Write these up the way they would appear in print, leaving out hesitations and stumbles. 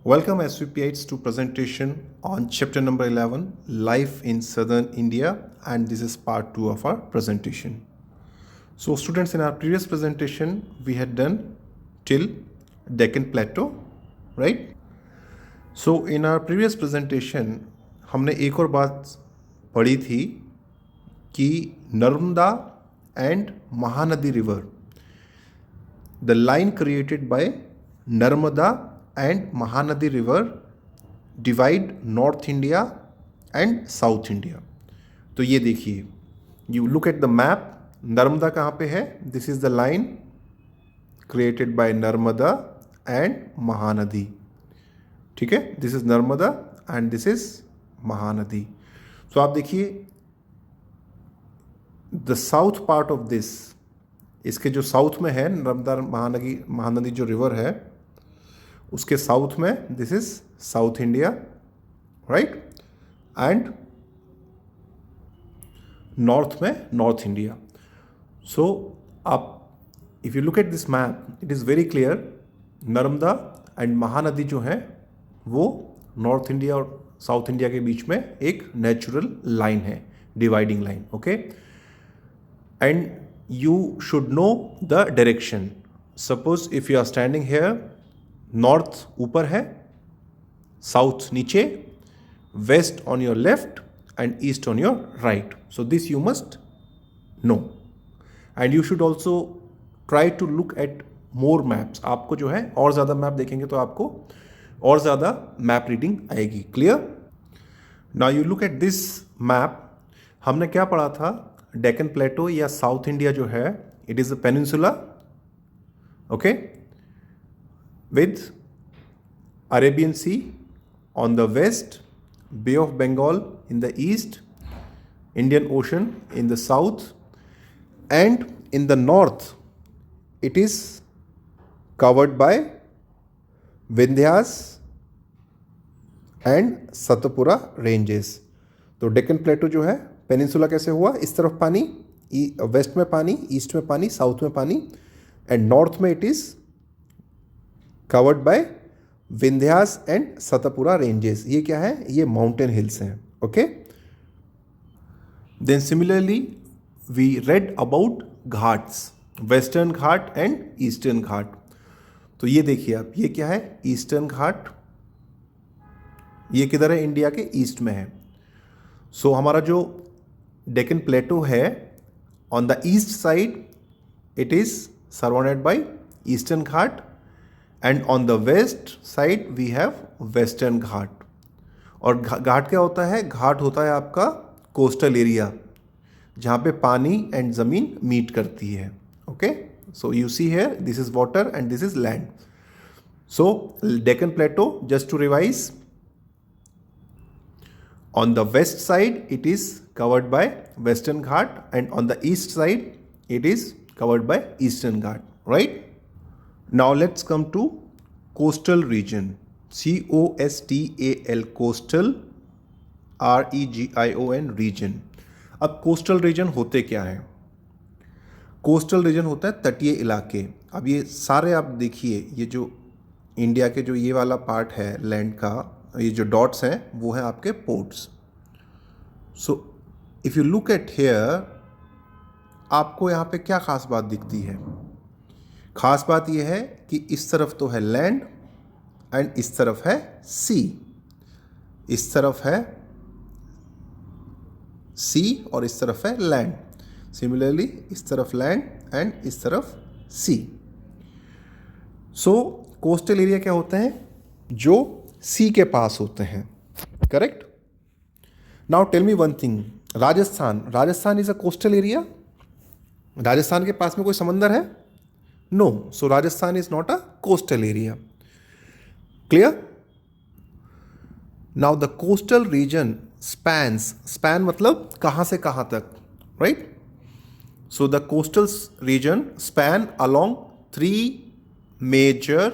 Welcome SVPites to presentation on chapter number 11, Life in Southern India, and this is part 2 of our presentation. So students, in our previous presentation, we had done till Deccan Plateau, right? So in our previous presentation, हमने एक और बात पढ़ी थी कि Narmada and Mahanadi river, the line created by Narmada and Mahanadi river divide North India and South India. तो ये देखिए, you look at the map, Narmada कहाँ पे है? This is the line created by Narmada and Mahanadi. ठीक है, this is Narmada and this is Mahanadi. So आप देखिए, the south part of this, इसके जो साउथ में है नर्मदा महानदी जो रिवर है उसके साउथ में this is south India, right, and north में नॉर्थ इंडिया. सो आप if you look at this map it is very clear, Narmada and Mahanadi जो है वो नॉर्थ इंडिया और साउथ इंडिया के बीच में एक नेचुरल लाइन है, dividing line. Okay, and you should know the direction. Suppose if you are standing here, north ऊपर है, south नीचे, west on your left and east on your right. So this you must know, and you should also try to look at more maps. आपको जो है और ज़्यादा map देखेंगे तो आपको और ज़्यादा मैप रीडिंग आएगी. Clear? Now you look at this map. हमने क्या पढ़ा था? डेक्कन प्लेटो या साउथ इंडिया जो है it is a peninsula, okay, with Arabian sea on the west, bay of Bengal in the east, Indian ocean in the south, and in the north it is covered by Vindhyas and Satpura ranges. तो डेक्कन प्लेटो जो है peninsula कैसे हुआ? इस तरफ पानी, waste में पानी, ईस्ट में पानी, साउथ में पानी, एंड नॉर्थ में it is covered by Vindhyas and Satpura ranges. ये क्या है? ये माउंटेन हिल्स हैं. Okay, then similarly we read about ghats, western ghat and eastern ghat. तो ये देखिए आप, ये क्या है? ईस्टर्न घाट. ये किधर है? इंडिया के ईस्ट में है. सो हमारा जो डेक्कन प्लेटो है on the east side it is surrounded by eastern ghat, and on the west side we have western ghat. और घाट क्या होता है? घाट होता है आपका कोस्टल एरिया जहाँ पे पानी एंड ज़मीन मीट करती है. Okay, so you see here this is water and this is land. So Deccan plateau, just to revise, on the west side it is covered by western ghat, and on the east side it is covered by eastern ghat, right? Now let's come to coastal region, COSTAL, coastal, REGION, region. अब coastal region होते क्या है? coastal region होता है तटीय इलाके. अब ये सारे आप देखिए, ये जो इंडिया के जो ये वाला पार्ट है लैंड का, ये जो डॉट्स हैं वो हैं आपके ports. So if you look at here, आपको यहाँ पे क्या खास बात दिखती है? खास बात ये है कि इस तरफ तो है लैंड एंड इस तरफ है सी. इस तरफ है सी और इस तरफ है लैंड. सिमिलरली इस तरफ लैंड एंड इस तरफ सी. सो कोस्टल एरिया क्या होते हैं? जो सी के पास होते हैं, correct? Now tell me one thing, Rajasthan is a coastal area. Rajasthan के पास में कोई समंदर है? No. So Rajasthan is not a coastal area. Clear? Now the coastal region span मतलब कहाँ से कहाँ तक, right? So the coastal region span along 3 major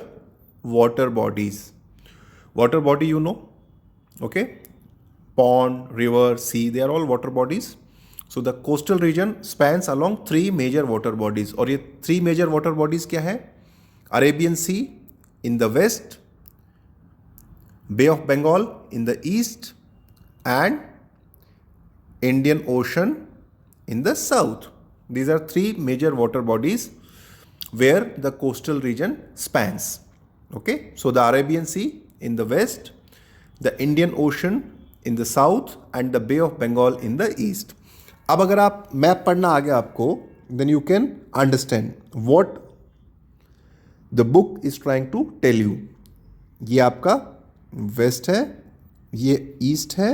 water bodies. Water body you know, okay, pond, river, sea, they are all water bodies. So the coastal region spans along 3 major water bodies. और ये 3 major water bodies क्या है? Arabian Sea in the west, Bay of Bengal in the east and Indian Ocean in the south. These are three major water bodies where the coastal region spans. Okay, so the Arabian Sea in the west, the Indian Ocean in the south and the Bay of Bengal in the east. अब अगर आप map पढ़ना आ गया आपको, then you can understand what the book is trying to tell you. ये आपका waste है, ये ईस्ट है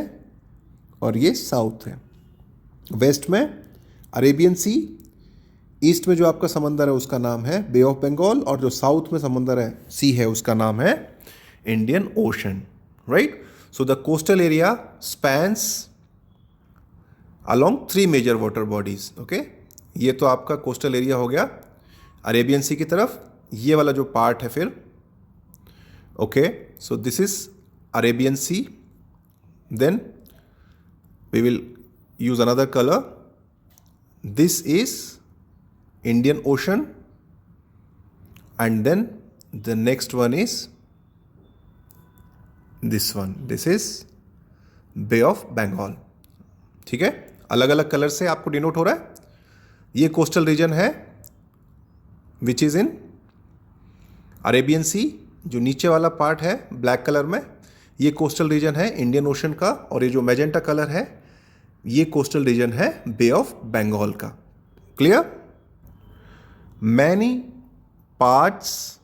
और ये साउथ है. वेस्ट में अरेबियन सी, ईस्ट में जो आपका समंदर है उसका नाम है बे ऑफ बंगाल और जो साउथ में समंदर है सी है उसका नाम है Indian ocean. Right, so the coastal area spans along three major water bodies. Okay, ये तो आपका कोस्टल एरिया हो गया अरेबियन सी की तरफ. ये वाला जो पार्ट है फिर, okay, so this is Arabian sea. Then we will use another color. This is Indian Ocean and then the next one is this one. This is Bay of Bengal. ठीक है, अलग अलग कलर से आपको denote हो रहा है. ये कोस्टल रीजन है विच इज इन अरेबियन सी. जो नीचे वाला पार्ट है ब्लैक कलर में, ये कोस्टल रीजन है इंडियन ओशन का. और ये जो मैजेंटा कलर है ये कोस्टल रीजन है बे ऑफ बंगाल का. Clear? Many parts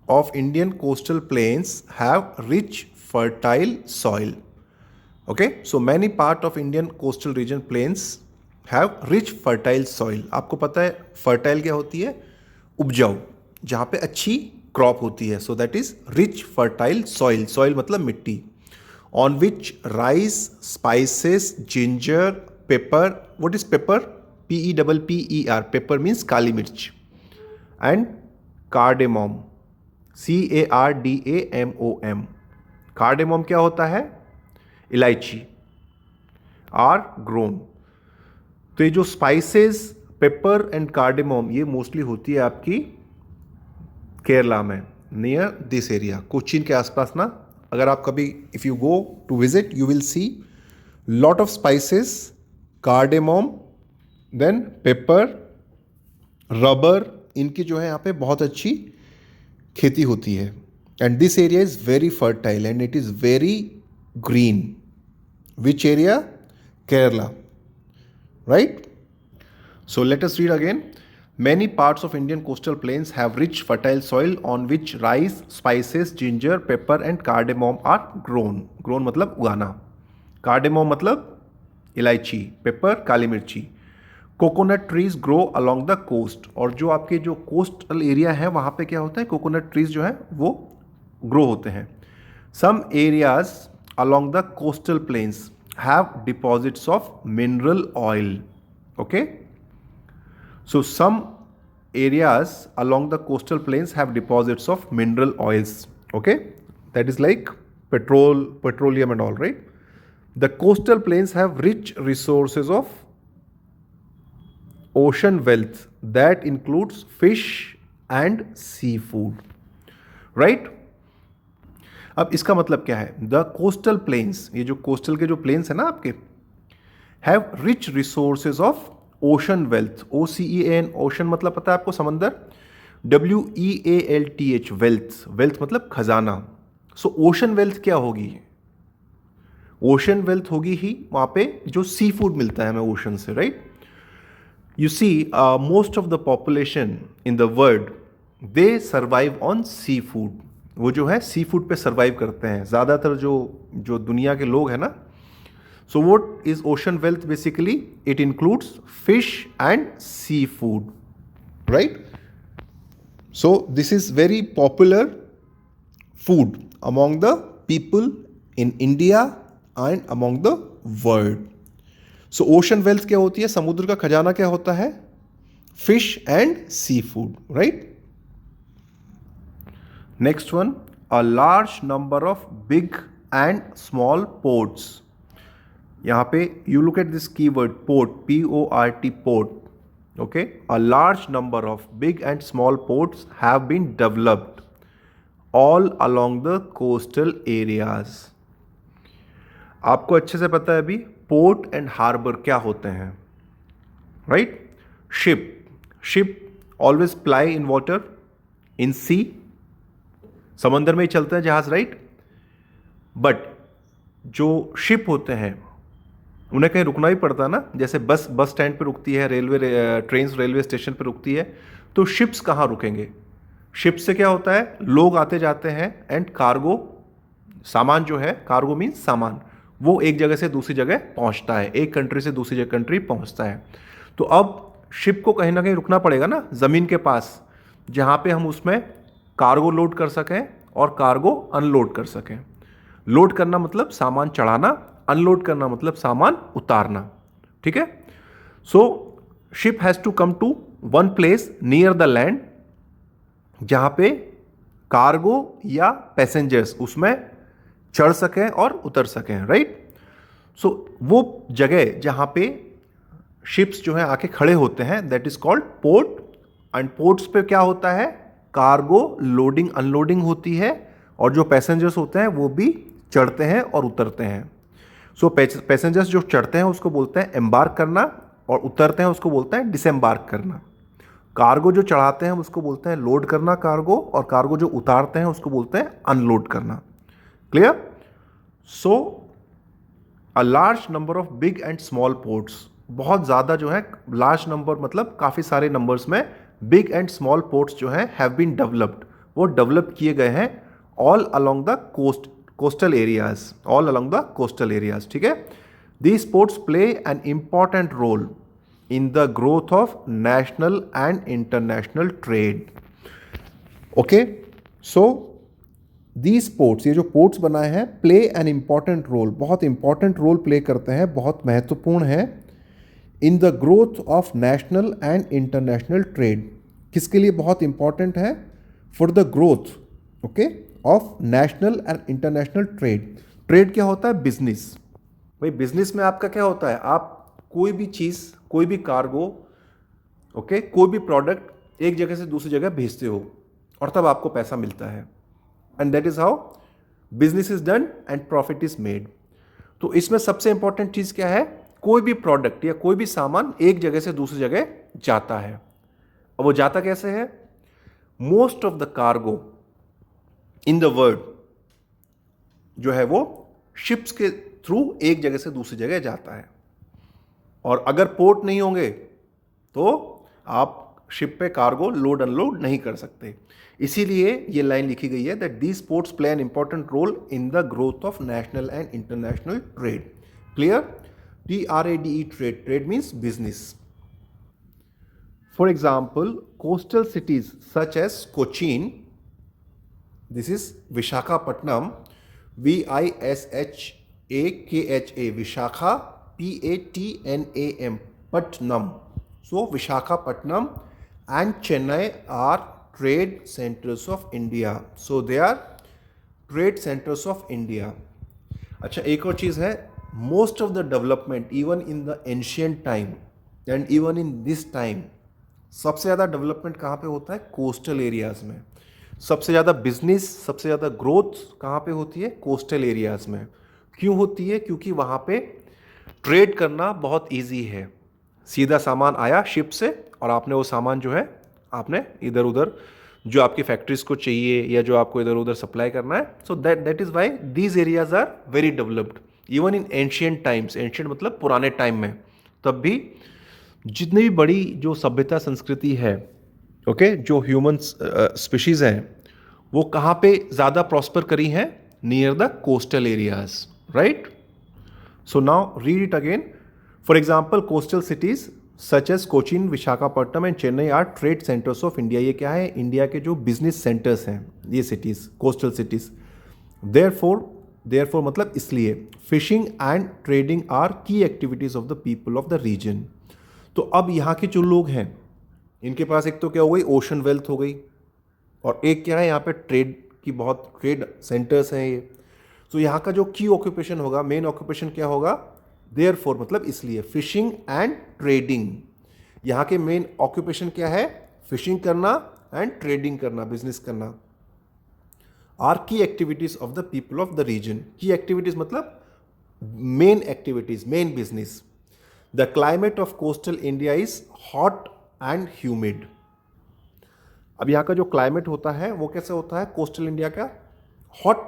of Indian coastal plains have rich fertile soil. Okay, so many part of Indian coastal region plains have rich fertile soil. आपको पता है फर्टाइल क्या होती है? उपजाऊ, जहां पे अच्छी क्रॉप होती है. So that is rich fertile soil. Soil मतलब मिट्टी. On which rice, spices, ginger, pepper. What is pepper? Pepper. Pepper means काली मिर्च. And cardamom. Cardamom. Cardamom क्या होता है? इलायची. Are grown. तो ये जो स्पाइसेस, पेपर एंड कार्डेमोम, ये मोस्टली होती है आपकी केरला में, नियर दिस एरिया, कोचीन के आसपास ना. अगर आप कभी if you go to visit you will see lot of spices, cardamom, then pepper, rubber. इनकी जो है यहाँ पे बहुत अच्छी खेती होती है. And this area is very fertile and it is very green. Which area? Kerala. Right, so let us read again. Many parts of Indian coastal plains have rich fertile soil on which rice, spices, ginger, pepper and cardamom are grown. Grown मतलब उगाना. Cardamom मतलब इलायची, pepper काली मिर्ची. Coconut trees grow along the coast. और जो आपके जो कोस्टल एरिया है वहाँ पे क्या होता है? कोकोनट ट्रीज जो है वो ग्रो होते हैं. Some areas along the coastal plains have deposits of mineral oil. Okay, so some areas along the coastal plains have deposits of mineral oils. Okay, that is like petroleum and all, right? The coastal plains have rich resources of ocean wealth that includes fish and seafood. Right? अब इसका मतलब क्या है? The coastal plains, ये जो coastal के जो planes है ना आपके, have rich resources of ocean wealth. OCEAN, ocean मतलब पता है आपको समंदर. WEALTH, wealth. वेल्थ मतलब खजाना. सो ओशन वेल्थ क्या होगी? ओशन वेल्थ होगी ही वहाँ पे जो सी फूड मिलता है हमें ओशन से. Right, you see most of the population in the world they survive on sea food. वो जो है सी फूड पे सर्वाइव करते हैं ज़्यादातर जो दुनिया के लोग हैं ना. So what is ocean wealth basically? It includes fish and seafood, right? So this is very popular food among the people in India and among the world. So ocean wealth क्या होती है? समुद्र का खजाना क्या होता है? Fish and seafood, right? Next one, a large number of big and small ports. यहाँ पे you look at this keyword port, PORT, port. Okay, a large number of big and small ports have been developed all along the coastal areas. आपको अच्छे से पता है अभी port and harbour क्या होते हैं, right? Ship always ply in water, in sea, समंदर में ही चलते हैं जहाज, राइट? बट जो शिप होते हैं उन्हें कहीं रुकना भी पड़ता है ना, जैसे बस स्टैंड पे रुकती है, ट्रेन रेलवे स्टेशन पे रुकती है, तो शिप्स कहाँ रुकेंगे? शिप से क्या होता है, लोग आते जाते हैं एंड कार्गो, सामान जो है, कार्गो मीन्स सामान, वो एक जगह से दूसरी जगह पहुंचता है, एक कंट्री से दूसरी कंट्री पहुंचता है। तो अब शिप को कहीं ना कहीं रुकना पड़ेगा ना ज़मीन के पास, जहाँ पे हम उसमें कार्गो लोड कर सकें और कार्गो अनलोड कर सकें। लोड करना मतलब सामान चढ़ाना, अनलोड करना मतलब सामान उतारना, ठीक है? So ship has to come to one place near the land, जहाँ पे कार्गो या पैसेंजर्स उसमें चढ़ सकें और उतर सकें, राइट? सो वो जगह जहाँ पे शिप्स जो है आके खड़े होते हैं, that is called port. And ports पे क्या होता है, कार्गो लोडिंग अनलोडिंग होती है, और जो पैसेंजर्स होते हैं वो भी चढ़ते हैं और उतरते हैं। सो पैसेंजर्स जो चढ़ते हैं उसको बोलते हैं एम्बार्क करना, और उतरते हैं उसको बोलते हैं डिसएम्बार्क करना। कार्गो जो चढ़ाते हैं उसको बोलते हैं लोड करना कार्गो, और कार्गो जो उतारते हैं उसको बोलते हैं अनलोड करना। Clear? So a large number of big and small ports, बहुत ज़्यादा जो है, लार्ज नंबर मतलब काफ़ी सारे नंबर्स में बिग एंड स्मॉल पोर्ट्स जो हैं हैव बीन डेवलप्ड, वो डेवलप किए गए हैं all along the coastal areas, all along the coastal areas, ठीक है? These ports play an important role in the growth of national and international trade. Okay, so these ports, ये जो ports बनाए हैं, प्ले एन इम्पॉर्टेंट रोल, बहुत important role play करते हैं, बहुत महत्वपूर्ण है in the growth of national and international trade. किसके लिए बहुत इंपॉर्टेंट है? For the growth, okay, of national and international trade. Trade क्या होता है? बिजनेस। भाई बिजनेस में आपका क्या होता है, आप कोई भी चीज़, कोई भी कार्गो, ओके, कोई भी प्रोडक्ट एक जगह से दूसरी जगह भेजते हो, और तब आपको पैसा मिलता है, and that is how business is done and profit is made. तो इसमें सबसे इंपॉर्टेंट चीज़ क्या है, कोई भी प्रोडक्ट या कोई भी सामान एक जगह से दूसरी जगह जाता है, और वो जाता कैसे है? Most of the cargo in the world जो है वो शिप्स के थ्रू एक जगह से दूसरी जगह जाता है, और अगर पोर्ट नहीं होंगे तो आप शिप पे कार्गो लोड अनलोड नहीं कर सकते। इसीलिए ये लाइन लिखी गई है that these ports play an important role in the growth of national and international trade. Clear? TRADE, trade. Trade means business. For example, coastal cities such as Cochin, this is Visakhapatnam, VISHAKHA, Vishakha, PATNAM, Patnam. So Visakhapatnam and Chennai are trade centers of India. So they are trade centers of India. अच्छा, एक और चीज़ है, most of the development even in the ancient time and even in this time, सबसे ज़्यादा development कहाँ पे होता है? कोस्टल एरियाज़ में। सबसे ज़्यादा बिजनेस, सबसे ज़्यादा ग्रोथ कहाँ पे होती है? कोस्टल एरियाज़ में। क्यों होती है? क्योंकि वहाँ पे ट्रेड करना बहुत इजी है, सीधा सामान आया शिप से, और आपने वो सामान जो है आपने इधर उधर जो आपकी फैक्ट्रीज को चाहिए या जो आपको इधर उधर सप्लाई करना है, so that is why these areas are very developed even in ancient times. Ancient मतलब पुराने टाइम में, तब भी जितनी भी बड़ी जो सभ्यता संस्कृति है, ओके, जो ह्यूमन स्पीशीज़ हैं, वो कहाँ पे ज़्यादा प्रॉस्पर करी हैं? Near the coastal areas, right? So now read it again. For example, coastal cities such as Cochin, Visakhapatnam and Chennai are trade centres of India. ये क्या है? इंडिया के जो बिजनेस सेंटर्स हैं ये सिटीज़, कोस्टल सिटीज़। देयरफॉर मतलब इसलिए, fishing and trading are key activities of the people of the region. तो अब यहाँ के जो लोग हैं, इनके पास एक तो क्या हो गई? ओशन वेल्थ हो गई, और एक क्या है? यहाँ पे ट्रेड की बहुत ट्रेड सेंटर्स हैं ये। तो यहाँ का जो की ऑक्यूपेशन होगा, मेन ऑक्यूपेशन क्या होगा? देयरफॉर मतलब इसलिए, फिशिंग एंड ट्रेडिंग। यहाँ के मेन ऑक्यूपेशन क्या है? फिशिंग करना एंड ट्रेडिंग करना, बिजनेस करना। Are key activities of the people of the region. Key activities मतलब main activities, main business. The climate of coastal India is hot and humid. अब यहाँ का जो क्लाइमेट होता है वो कैसे होता है कोस्टल इंडिया का? Hot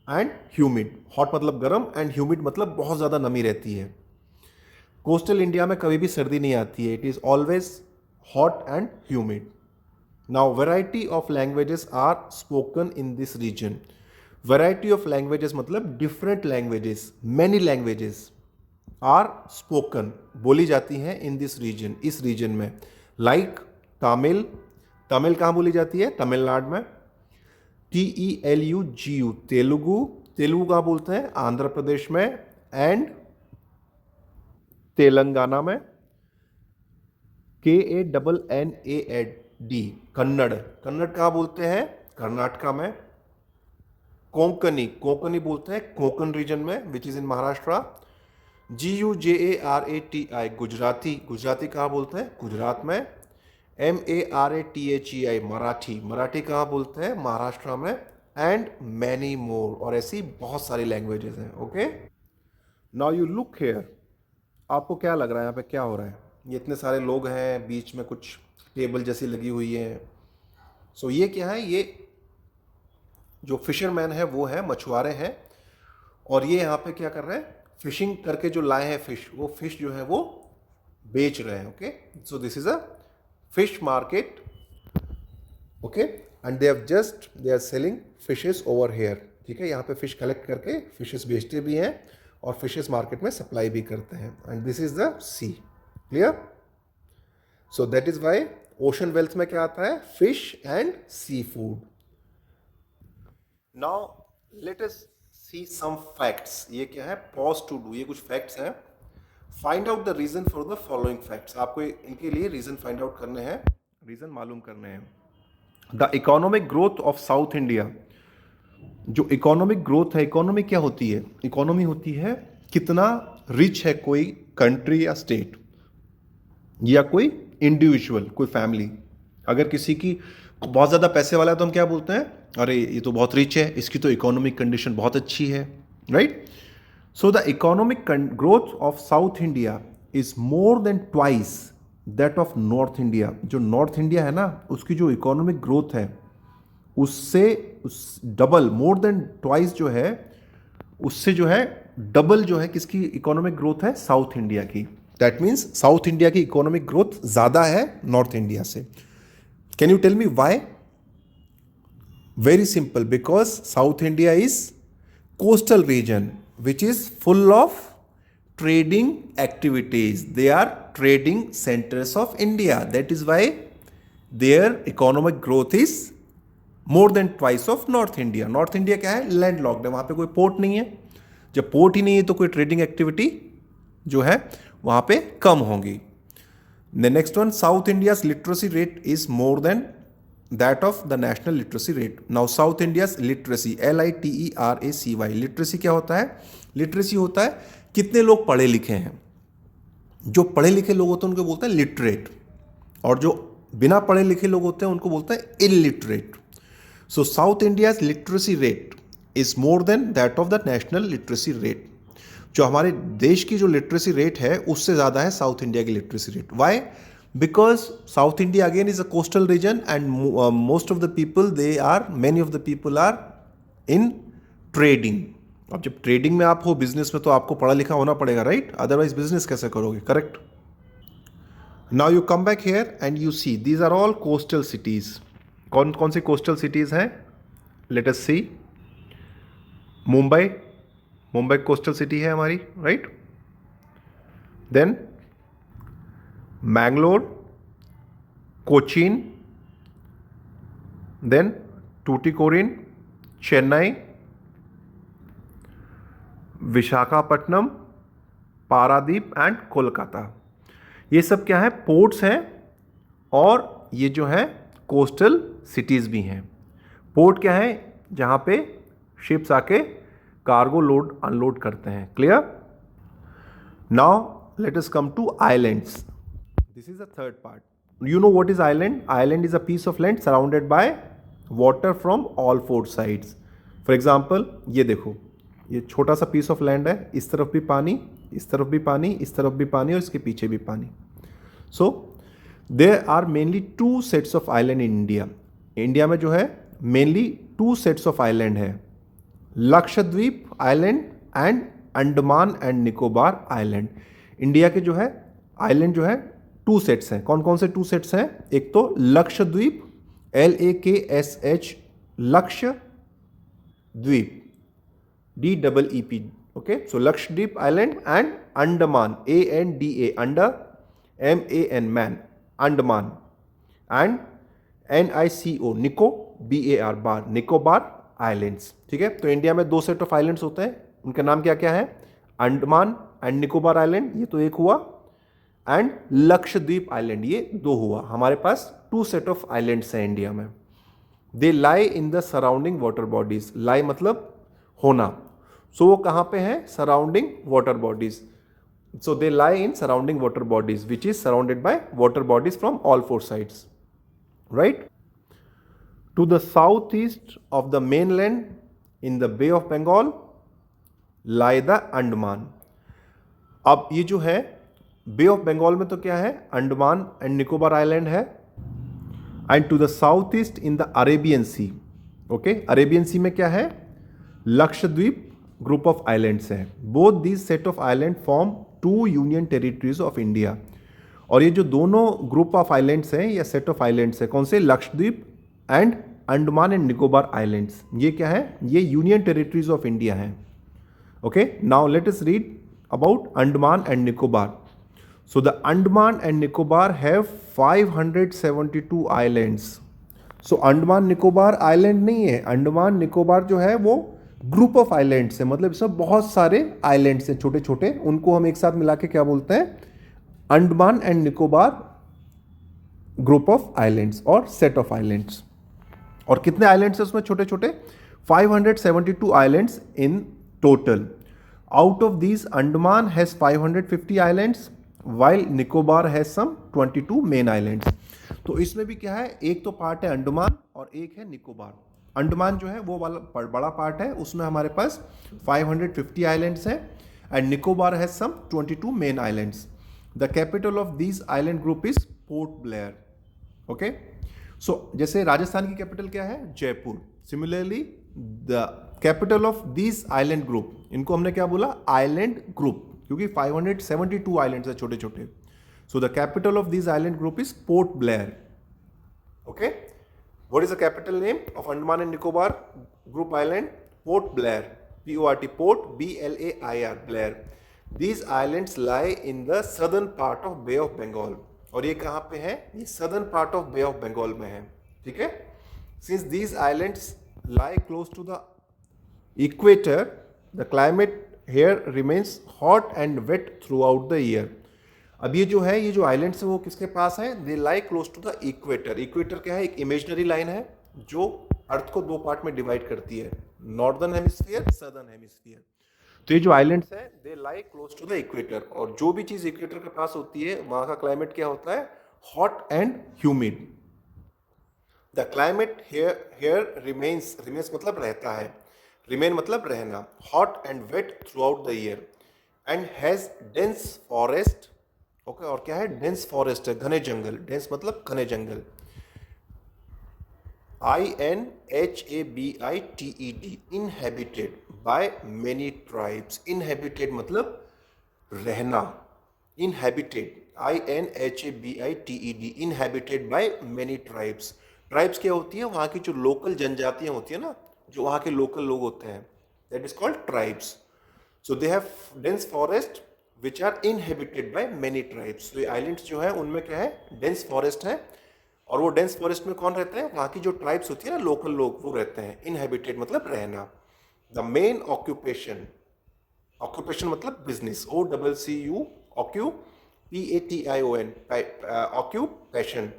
and humid. हॉट मतलब गर्म एंड ह्यूमिड मतलब बहुत ज़्यादा नमी रहती है। कोस्टल इंडिया में कभी भी सर्दी नहीं आती है। It is always hot and humid. Now variety of languages are spoken in this region. Variety of languages मतलब different languages, many languages are spoken, बोली जाती हैं इन दिस रीजन, इस रीजन में। लाइक तमिल। तमिल कहाँ बोली जाती है? तमिलनाडु में। TELUGU तेलुगु। तेलुगु कहाँ बोलते हैं? आंध्र प्रदेश में एंड तेलंगाना में। KANNAD कन्नड़। कन्नड़ कहाँ बोलते हैं? कर्नाटका में। कोंकणी। कोंकणी बोलते हैं कोंकण रीजन में which is in Maharashtra. GUJARATI Gujarati. Gujarati कहाँ बोलते हैं? गुजरात में। MARATHEI मराठी। मराठी कहाँ बोलते हैं? महाराष्ट्र में। एंड मैनी मोर, और ऐसी बहुत सारी लैंग्वेजेस हैं। Okay, now you look here. आपको क्या लग रहा है यहाँ पे क्या हो रहा है? ये इतने सारे लोग हैं, बीच में कुछ टेबल जैसी लगी हुई है। सो ये क्या है? ये जो फिशरमैन है वो है, मछुआरे हैं, और ये यहाँ पे क्या कर रहे हैं? फिशिंग करके जो लाए हैं फिश, वो फिश जो है वो बेच रहे हैं। Okay, so this is a fish market. Okay, and they are selling fishes over here. ठीक है, यहाँ पे फिश कलेक्ट करके फिशेस बेचते भी हैं और फिशेस मार्केट में सप्लाई भी करते हैं। And this is the sea. Clear? So that is why ocean wealth में क्या आता है? Fish and sea food. Now let us see some facts. ये क्या है? Pause to do. ये कुछ फैक्ट्स हैं। Find out the reason for the following facts. आपको इनके लिए रीजन फाइंड आउट करने हैं, रीजन मालूम करने हैं। The economic growth of south India. जो इकोनॉमिक ग्रोथ है, इकोनॉमी क्या होती है? इकोनॉमी होती है कितना रिच है कोई कंट्री या स्टेट या कोई इंडिविजुअल, कोई फैमिली। अगर किसी की बहुत ज़्यादा पैसे वाला है तो हम क्या बोलते हैं? अरे ये तो बहुत रिच है, इसकी तो इकोनॉमिक कंडीशन बहुत अच्छी है, right? So the economic growth of south India is more than twice that of north India. जो नॉर्थ इंडिया है ना, उसकी जो इकोनॉमिक ग्रोथ है उससे डबल, मोर देन ट्वाइस जो है, उससे जो है डबल जो है किसकी इकोनॉमिक ग्रोथ है? साउथ इंडिया की। दैट मीन्स साउथ इंडिया की इकोनॉमिक ग्रोथ ज़्यादा है नॉर्थ इंडिया से। Can you tell me why? Very simple, because south India is coastal region which is full of trading activities. They are trading centers of India. That is why their economic growth is more than twice of North India. North India क्या है? Landlocked है, वहाँ पे कोई port नहीं है। जब port ही नहीं है तो कोई ट्रेडिंग एक्टिविटी जो है वहाँ पे कम होंगी। The next one, South India's literacy rate is more than that of the national literacy rate. Now South India's literacy, LITERACY, literacy क्या होता है? literacy होता है कितने लोग पढ़े लिखे हैं। जो पढ़े लिखे लोग होते हैं उनको बोलते हैं लिटरेट, और जो बिना पढ़े लिखे लोग होते हैं उनको बोलते हैं illiterate. So south India's literacy rate is more than that of the national literacy rate. जो हमारे देश की जो लिटरेसी रेट है उससे ज़्यादा है साउथ इंडिया की literacy rate. Why? Because south India again is a coastal region and most of the people many of the people are in trading. अब जब ट्रेडिंग में आप हो, बिजनेस में, तो आपको पढ़ा लिखा होना पड़ेगा, राइट? अदरवाइज बिजनेस कैसे करोगे? Correct. Now you come back here and you see these are all coastal cities. कौन कौन सी कोस्टल सिटीज हैं? Let us see. Mumbai, Mumbai coastal city है हमारी, right? Then Mangalore, Cochin, then Tuticorin, Chennai, Visakhapatnam, Paradip and Kolkata. ये सब क्या है? पोर्ट्स हैं, और ये जो है कोस्टल सिटीज़ भी हैं। पोर्ट क्या है? जहाँ पे शिप्स आके कार्गो लोड अनलोड करते हैं। Clear? Now let us come to islands. This is the third part. You know what is island? Island is a piece of land surrounded by water from all four sides. For example ये देखो, ये छोटा सा piece of land है, इस तरफ भी पानी, इस तरफ भी पानी, इस तरफ भी पानी और इसके पीछे भी पानी। So there are mainly two sets of island in India. India में जो है mainly two sets of island है, Lakshadweep island and Andaman and Nicobar island. India के जो है आइलैंड जो है टू सेट्स हैं। कौन कौन से टू सेट्स हैं? एक तो Lakshadweep LAKSH, Lakshadweep DEEP, okay. So Lakshadweep island and Andaman ANDA, under MAN, man, Andaman, and NICO, निको BAR, बार, निकोबार आइलैंड्स। ठीक है, तो इंडिया में दो सेट ऑफ आइलैंड्स होते हैं, उनके नाम क्या क्या है? अंडमान एंड निकोबार आइलैंड, ये तो एक हुआ, एंड लक्षद्वीप आइलैंड, ये दो हुआ। हमारे पास टू सेट ऑफ आइलैंड्स हैं इंडिया में। They lie in the surrounding water bodies. Lie मतलब होना, सो वो कहाँ पे हैं? Surrounding water bodies. So they lie in surrounding water bodies which is surrounded by water bodies from all four sides, right. To the southeast of the mainland in the Bay of Bengal lie the Andaman। अब ये जो है बे of Bengal में तो क्या है? Andaman and Nicobar island है, and to the south east in the Arabian sea, okay. Arabian sea में क्या है? लक्षद्वीप ग्रुप ऑफ आइलैंड्स है। Both these set of island form two union territories of India. और ये जो दोनों ग्रुप ऑफ आइलैंड्स हैं या सेट ऑफ आइलैंड्स है, कौन से? Lakshadweep and Andaman and Nicobar islands, ये क्या है? ये यूनियन टेरिटरीज ऑफ इंडिया हैं, okay. Now let us read about Andaman and Nicobar. So the Andaman and Nicobar have 572 islands. So Andaman Nicobar island नहीं है, अंडमान निकोबार जो है वो ग्रुप ऑफ आइलैंड्स है, मतलब इसमें बहुत सारे आइलैंड्स हैं छोटे छोटे, उनको हम एक साथ मिला के क्या बोलते हैं? Andaman and Nicobar group of islands और सेट ऑफ आइलैंड्स। और कितने आइलैंड्स हैं उसमें छोटे छोटे? 572 islands in total. Out of these Andaman has 550 islands while Nicobar has some 22 main islands. तो इसमें भी क्या है? एक तो पार्ट है अंडमान और एक है निकोबार। अंडमान जो है वो वाला बड़ा पार्ट है, उसमें हमारे पास 550 आइलैंड्स हैं, and Nicobar has some 22 main islands. The capital of these island group is Port Blair, okay. So जैसे राजस्थान की कैपिटल क्या है? Jaipur. Similarly the capital of this island group, इनको हमने क्या बोला? आइलैंड ग्रुप, क्योंकि 572 आइलैंड्स है छोटे छोटे। So the capital of this island group is Port Blair, okay. What is the capital name of Andaman and Nicobar group island? Port Blair, PORT, port BLAIR, Blair. These islands lie in the southern part of Bay of Bengal। और ये कहाँ पे है? ये southern part of bay of Bengal में है, ठीक है। Since these islands lie close to the equator, the climate here remains hot and wet throughout the year. अब ये जो है, ये जो आइलैंड्स है वो किसके पास है? They lie close to the equator. Equator क्या है? एक इमेजनरी लाइन है जो अर्थ को दो पार्ट में डिवाइड करती है, नॉर्दर्न हेमिस्फीयर, सदर्न हेमिस्फीयर। तो ये जो आइलैंड्स हैं दे lie close to the equator, और जो भी चीज इक्वेटर के पास होती है वहां का क्लाइमेट क्या होता है? Hot and humid. The climate here remains मतलब रहता है, रिमेन मतलब रहना, hot and wet throughout the year, and has dense forest, okay. और क्या है? डेंस फॉरेस्ट है, घने जंगल। डेंस मतलब घने जंगल। INHABITED, inhabited by many tribes। inhabited मतलब रहना, inhabited, INHABITED, inhabited by many tribes। Tribes क्या होती है? वहाँ की जो लोकल जनजातियाँ होती है ना, जो वहाँ के लोकल लोग होते हैं, that is called tribes. So they have dense forest which are inhabited by many tribes. तो ये आइलैंड्स जो है उनमें क्या है? डेंस फॉरेस्ट है, और वो डेंस फॉरेस्ट में कौन रहते हैं? वहाँ की जो ट्राइब्स होती है ना, लोकल लोग, वो रहते हैं। इनहेबिटेड मतलब रहना। द मेन ऑक्यूपेशन, ऑक्यूपेशन मतलब business, OCCU, OCCUPATION, occupation.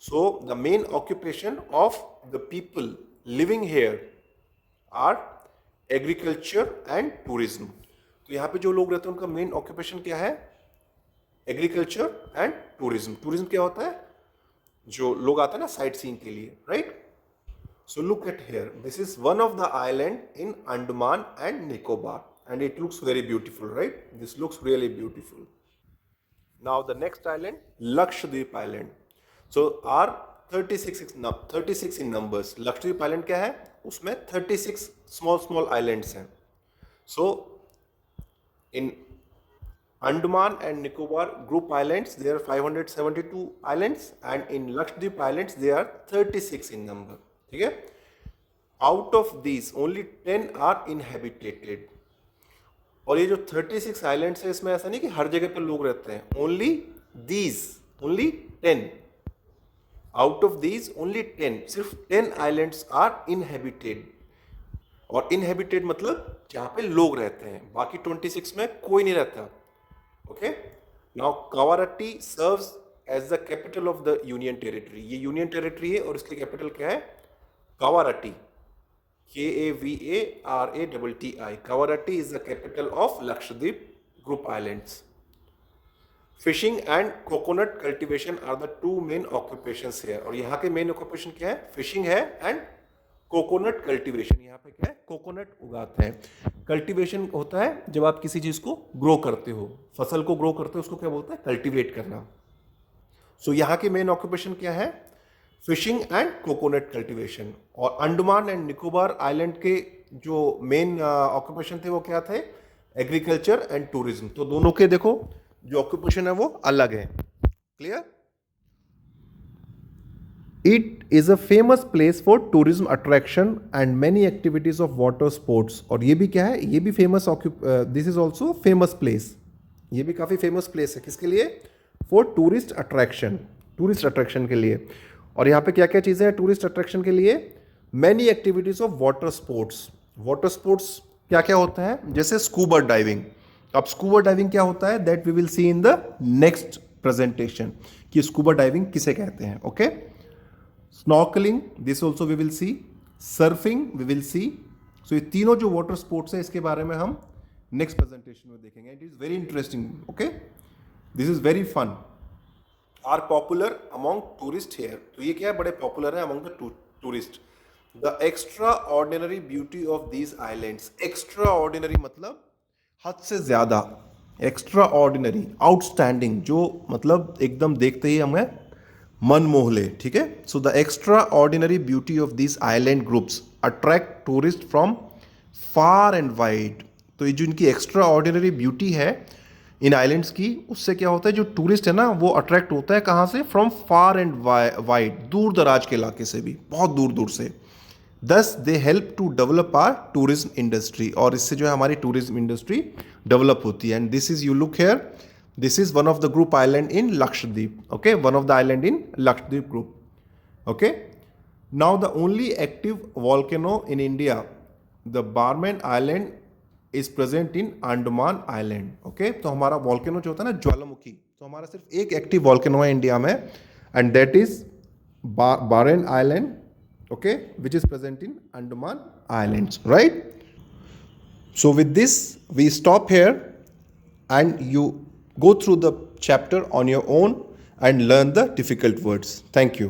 So the main occupation of the people living here are agriculture and tourism. तो यहाँ पे जो लोग रहते हैं उनका मेन ऑक्यूपेशन क्या है? Agriculture and tourism. टूरिज्म क्या होता है? जो लोग आते हैं ना साइट सीइंग के लिए, right. So look at here. This is one of the island in Andaman and Nicobar, and it looks very beautiful, right? This looks really beautiful. Now the next island, Lakshadweep Island. So our 36 in numbers. Lakshadweep Island क्या है? उसमें 36 small islands हैं. So in Andaman and Nicobar group islands, there are 572 islands, and in Lakshadweep Islands, there are 36 in number. ठीक है? Out of these, only 10 are inhabited. और ये जो 36 islands है, इसमें ऐसा नहीं कि हर जगह पे लोग रहते हैं. Only 10. Out of these, only 10. सिर्फ 10 islands are inhabited. और inhabited मतलब जहाँ पे लोग रहते हैं. बाकी 26 में कोई नहीं रहता. Okay. Now Kavaratti serves as the capital of the Union Territory. ये Union Territory है और इसकी capital क्या है? Kavaratti. Kavaratti. Kavaratti is the capital of Lakshadweep Group Islands. Fishing and coconut cultivation are the two main occupations here. और यहाँ के main occupation क्या है? Fishing है and कोकोनट कल्टीवेशन. यहाँ पे क्या है? कोकोनट उगाते हैं. कल्टीवेशन होता है जब आप किसी चीज को ग्रो करते हो, फसल को ग्रो करते हो, उसको क्या बोलते हैं? कल्टीवेट करना. सो यहाँ के मेन ऑक्यूपेशन क्या है? Fishing and coconut cultivation. और अंडमान एंड निकोबार आइलैंड के जो मेन ऑक्यूपेशन थे वो क्या थे? Agriculture and tourism. तो दोनों के देखो जो ऑक्यूपेशन है वो अलग है. Clear? It is a famous place for tourism attraction and many activities of water sports. और ये भी क्या है? ये भी famous this is also famous place. ये भी काफ़ी famous place है. किसके लिए? For tourist attraction के लिए. और यहाँ पे क्या क्या चीज़ें हैं tourist attraction के लिए? Many activities of water sports. Water sports क्या क्या होता है? जैसे scuba diving. अब scuba diving क्या होता है? That we will see in the next presentation. कि scuba diving किसे कहते हैं. Okay? Snorkelling, this also we will see. Surfing we will see. So ये तीनों जो वाटर स्पोर्ट्स है इसके बारे में हम नेक्स्ट प्रेजेंटेशन में देखेंगे. It is very interesting. Okay, this is very fun. Are popular among tourist here. तो ये क्या है? बड़े पॉपुलर है among the tourist. The extraordinary beauty of these islands. Extraordinary मतलब हद से ज्यादा. एक्स्ट्रा ऑर्डिनरी, आउटस्टैंडिंग, जो मतलब एकदम देखते ही हमें मन मोह ले. ठीक है? So the extraordinary beauty of this island groups attract tourist from far and wide. तो ये जो इनकी एक्स्ट्रा ऑर्डिनरी ब्यूटी है इन आइलैंड्स की, उससे क्या होता है? जो टूरिस्ट है ना वो अट्रैक्ट होता है कहाँ से? फ्रॉम फार एंड वाइड, दूर दराज के इलाके से भी, बहुत दूर दूर से. Thus they help to develop our tourism industry. और इससे जो है हमारी टूरिज्म इंडस्ट्री डेवलप होती है. And this is, you look here, this is one of the group island in Lakshadweep. Okay, one of the island in Lakshadweep group. Okay, now the only active volcano in India, the Barman Island, is present in Andaman Island. Okay, तो हमारा volcano जो होता है ना, ज्वालामुखी, तो हमारा सिर्फ एक active volcano है इंडिया में, and that is Barman Island. Okay, which is present in Andaman Islands, right? So with this we stop here, and you go through the chapter on your own and learn the difficult words. Thank you.